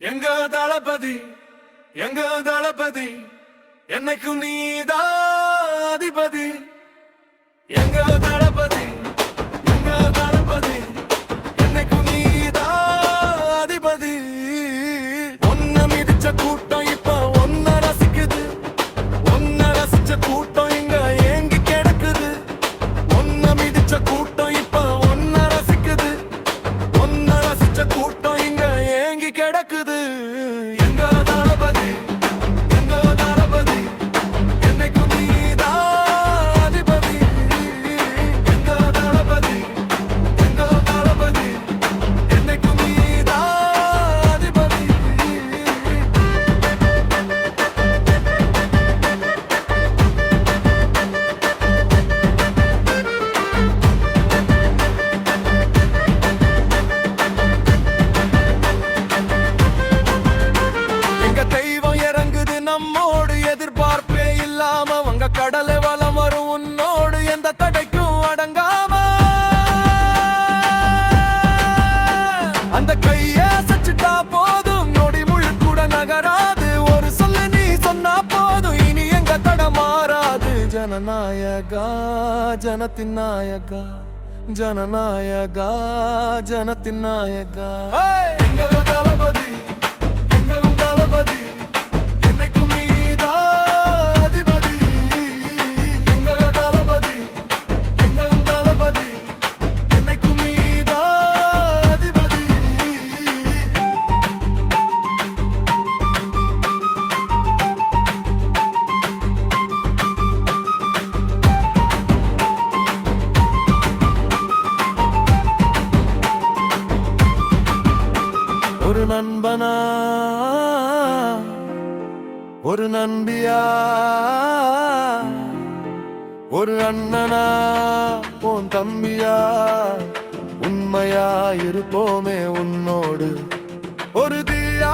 எங்க தளபதி எங்க தளபதி என்னைக்கும் நீதான் அதிபதி. எங்க தளபதி எங்க தளபதி என்னைக்கும் நீதான் அதிபதி. ஒன்ன மிதிச்ச கூட்டம் இப்ப ஒன்ன ரசிக்குது. ஒன்ன ரசிச்ச கூட்டம் இங்க ஏங்கி கிடக்குது. ஒன்ன மிதிச்ச கூட்டம் இப்ப ஒன்ன ரசிக்குது. ஒன்ன ரசிச்ச கூட்டம் இங்க ஏங்கி கிடக்குது. எங்க தளபதி எங்க தளபதி என்னைக்கும் நீதான் அதிபதி. எங்க தளபதி எங்க தளபதி என்னைக்கும் நீதான் அதிபதி. எங்க தெய்வம் இறங்குது நம்மோடு, எதிர்பார்ப்பே இல்லாம வங்க கடலை வலம் வரும் உன்னோடு, எந்த தடைக்கும் அடங்காம அந்த கைய சச்சுட்டா போதும், நொடி முழு கூட நகராது. ஒரு சொல்லு நீ சொன்னா போதும், இனி எங்க தட மாறாது. ஜனநாயகா ஜனத்தின் நாயகா, ஜனநாயகா ஜனத்தின் நாயகா. எங்க தளபதி எங்க தளபதி என்னைக்கும் நீதான் அதிபதி. எங்க தளபதி எங்க தளபதி என்னைக்கும் நீதான் அதிபதி. ஒரு நண்பனா ஒரு நண்பியா ஒரு அண்ணனா உன் தம்பியா, உண்மையா இருப்போமே உன்னோடு. ஒரு தீயா